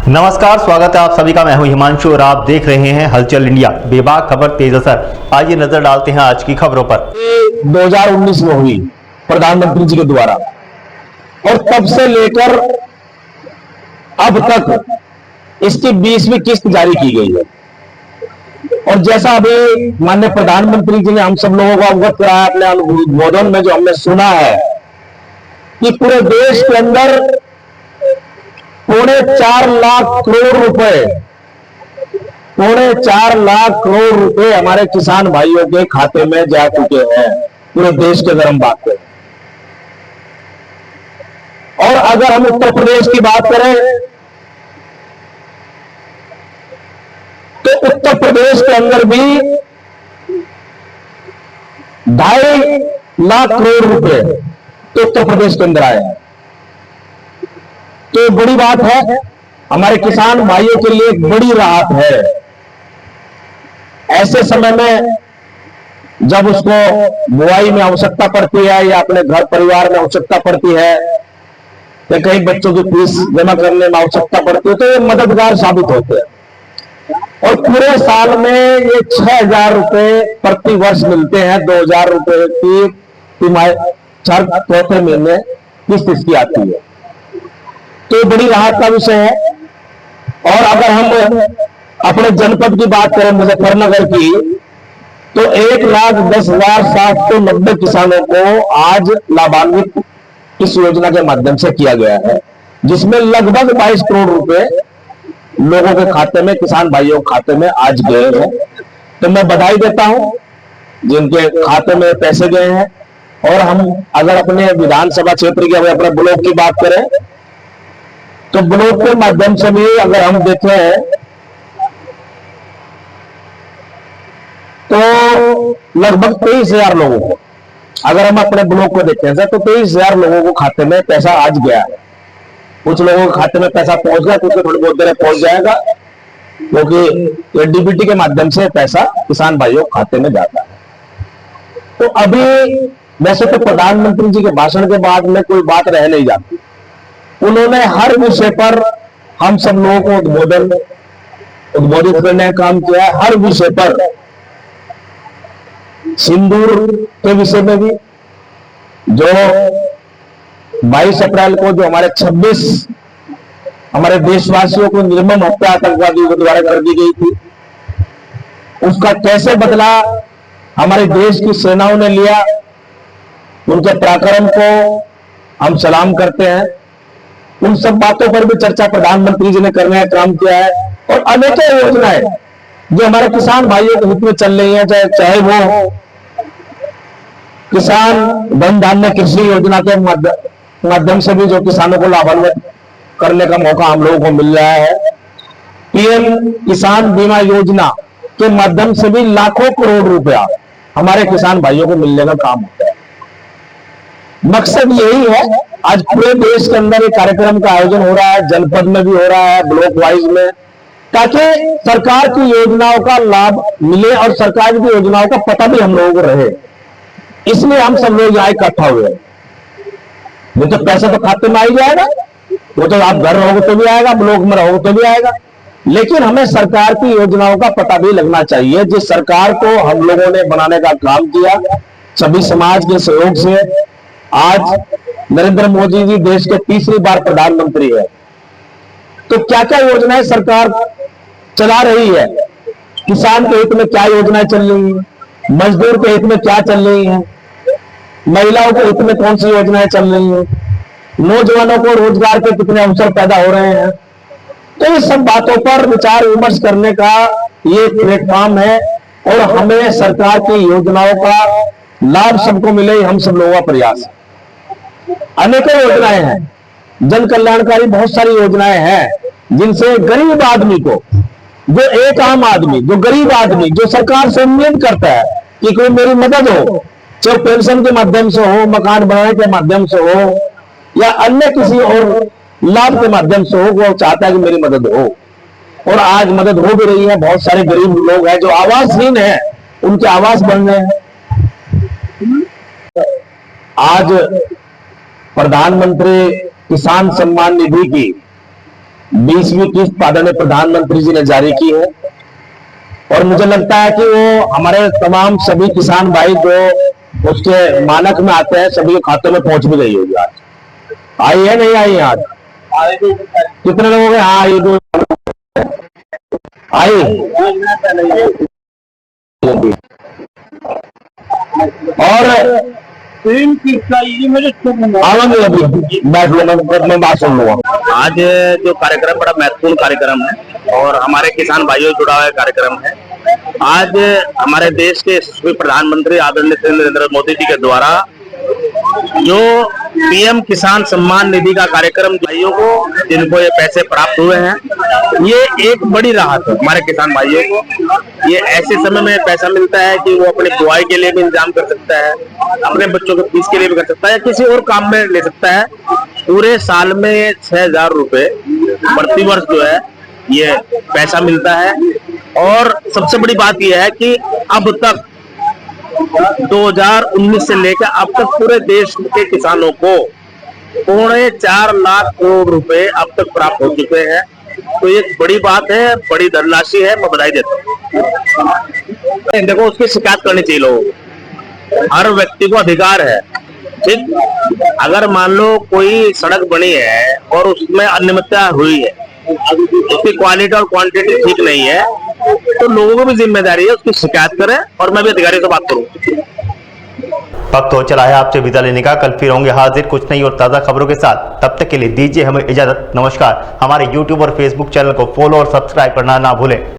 नमस्कार, स्वागत है आप सभी का। मैं हूं हिमांशु और आप देख रहे हैं हलचल इंडिया। बेबाक खबर तेज असर। आइए नजर डालते हैं आज की खबरों पर। 2019 में हुई प्रधानमंत्री जी के द्वारा और तब से लेकर अब तक इसकी 20वीं किस्त जारी की गई है। और जैसा अभी माननीय प्रधानमंत्री जी ने हम सब लोगों को अवगत कराया अपने उद्बोधन में, जो हमने सुना है कि पूरे देश के अंदर 4.25 लाख करोड़ रुपए हमारे किसान भाइयों के खाते में जा चुके हैं। पूरे देश के अगर हम बात करें, और अगर हम उत्तर प्रदेश की बात करें तो उत्तर प्रदेश के अंदर भी 2.5 लाख करोड़ रुपए तो उत्तर प्रदेश के अंदर आए हैं। तो बड़ी बात है, हमारे किसान भाइयों के लिए एक बड़ी राहत है। ऐसे समय में जब उसको बुआई में आवश्यकता पड़ती है या अपने घर परिवार में आवश्यकता पड़ती है या कई बच्चों की फीस जमा करने में आवश्यकता पड़ती है, तो ये मददगार साबित होते हैं। और पूरे साल में ये 6,000 रुपए प्रति वर्ष मिलते हैं। 2,000 रुपए की तिमाही चौथे महीने किस्त इसकी आती है, तो बड़ी राहत का विषय है। और अगर हम अपने जनपद की बात करें, मुजफ्फरनगर की, तो 1,10,790 किसानों को आज लाभान्वित इस योजना के माध्यम से किया गया है, जिसमें लगभग 22 करोड़ रुपए लोगों के खाते में, किसान भाइयों के खाते में आज गए हैं। तो मैं बधाई देता हूं जिनके खाते में पैसे गए हैं। और हम अगर अपने विधानसभा क्षेत्र की, अगर अपने ब्लॉक की बात करें, तो ब्लॉक के माध्यम से भी अगर हम देखें तो लगभग 23,000 लोगों को, अगर हम अपने ब्लॉक को देखें तो 23,000 लोगों को खाते में पैसा आज गया है। कुछ लोगों के खाते में पैसा पहुंच गया, कुछ थोड़ी बहुत देर पहुंच जाएगा, क्योंकि डीबीटी के माध्यम से पैसा किसान भाइयों के खाते में जाता है। तो अभी वैसे तो प्रधानमंत्री जी के भाषण के बाद में कोई बात रह नहीं जाती। उन्होंने हर विषय पर हम सब लोगों को उद्बोधित करने का काम किया है। हर विषय पर, सिंदूर के विषय में भी, जो 22 अप्रैल को जो हमारे 26 हमारे देशवासियों को निर्मम हत्या आतंकवादियों के द्वारा कर दी गई थी, उसका कैसे बदला हमारे देश की सेनाओं ने लिया, उनके पराक्रम को हम सलाम करते हैं। उन सब बातों पर भी चर्चा प्रधानमंत्री जी ने करने का काम किया है। और अनेकों योजनाएं जो हमारे किसान भाइयों के हित में चल रही हैं, चाहे वो किसान धन धान्य कृषि योजना के माध्यम से भी जो किसानों को लाभान्वित करने का मौका हम लोगों को मिल रहा है, पीएम किसान बीमा योजना के माध्यम से भी लाखों करोड़ रुपया हमारे किसान भाइयों को मिलने का काम होता है। मकसद यही है, आज पूरे देश के अंदर एक कार्यक्रम का आयोजन हो रहा है, जनपद में भी हो रहा है, ब्लॉक वाइज में, ताकि सरकार की योजनाओं का लाभ मिले और सरकार की योजनाओं का पता भी हम लोगों को रहे। इसलिए हम सब लोग यहाँ इकट्ठा हुए। नहीं तो पैसा तो खाते में आ ही जाएगा, वो तो आप घर रहोगे तो भी आएगा, ब्लॉक में रहोगे तो भी आएगा, लेकिन हमें सरकार की योजनाओं का पता भी लगना चाहिए। जिस सरकार को हम लोगों ने बनाने का काम किया, सभी समाज के सहयोग से आज नरेंद्र मोदी जी देश के तीसरी बार प्रधानमंत्री है, तो क्या क्या योजनाएं सरकार चला रही है, किसान के हित में क्या योजनाएं चल रही हैं, मजदूर के हित में क्या चल रही हैं, महिलाओं के हित में कौन सी योजनाएं चल रही हैं, नौजवानों को रोजगार के कितने अवसर पैदा हो रहे हैं, तो ये सब बातों पर विचार विमर्श करने का ये प्लेटफॉर्म है। और हमें सरकार की योजनाओं का लाभ सबको मिले, हम सब लोगों का प्रयास है। अनेकों योजनाएं हैं, जन कल्याणकारी बहुत सारी योजनाएं हैं, जिनसे गरीब आदमी को, जो एक आम आदमी, जो गरीब आदमी, जो सरकार से उम्मीद करता है कि कोई मेरी मदद हो, चाहे पेंशन के माध्यम से हो, मकान बनाने के माध्यम से हो या अन्य किसी और लाभ के माध्यम से हो, वो चाहता है कि मेरी मदद हो। और आज मदद हो भी रही है। बहुत सारे गरीब लोग हैं जो आवासहीन हैं, उनके आवास बन रहे हैं। आज प्रधानमंत्री किसान सम्मान निधि की 20वीं किस्त आदरणीय प्रधानमंत्री जी ने जारी की है और मुझे लगता है कि वो हमारे तमाम सभी किसान भाई जो उसके मानक में आते हैं सभी के खातों में पहुंच भी गई होगी। आज आई है नहीं आई आज कितने लोगों के हाँ ये दो आई और आवांगे अभी बैठ लो मैं बात सुन लूंगा। आज जो कार्यक्रम बड़ा महत्वपूर्ण कार्यक्रम है और हमारे किसान भाइयों से जुड़ा हुआ कार्यक्रम है। आज हमारे देश के यशस्वी प्रधानमंत्री आदरणीय श्री नरेंद्र मोदी जी के द्वारा जो पीएम किसान सम्मान निधि का कार्यक्रम भाइयों को जिनको ये पैसे प्राप्त हुए हैं, ये एक बड़ी राहत है हमारे किसान भाइयों को। ये ऐसे समय में पैसा मिलता है कि वो अपनी बुआई के लिए भी इंतजाम कर सकता है, अपने बच्चों के फीस के लिए भी कर सकता है या किसी और काम में ले सकता है। पूरे साल में 6,000 रुपए प्रति वर्ष जो है ये पैसा मिलता है। और सबसे बड़ी बात यह है कि अब तक 2019 से लेकर अब तक पूरे देश के किसानों को 4.25 लाख करोड़ रुपए अब तक प्राप्त हो चुके हैं। तो ये बड़ी बात है, बड़ी धनराशि है, मैं बधाई देता हूँ। देखो उसकी शिकायत करनी चाहिए लोगों को, हर व्यक्ति को अधिकार है। ठीक, अगर मान लो कोई सड़क बनी है और उसमें अनियमितता हुई है, उसकी क्वालिटी और क्वांटिटी ठीक नहीं है, तो लोगों को भी जिम्मेदारी है उसकी शिकायत करें और मैं भी अधिकारियों से बात करूं। वक्त हो चला है आपसे विदा लेने का। कल फिर होंगे हाजिर कुछ नई और ताज़ा खबरों के साथ। तब तक के लिए दीजिए हमें इजाजत। नमस्कार। हमारे YouTube और Facebook चैनल को फॉलो और सब्सक्राइब करना ना भूलें।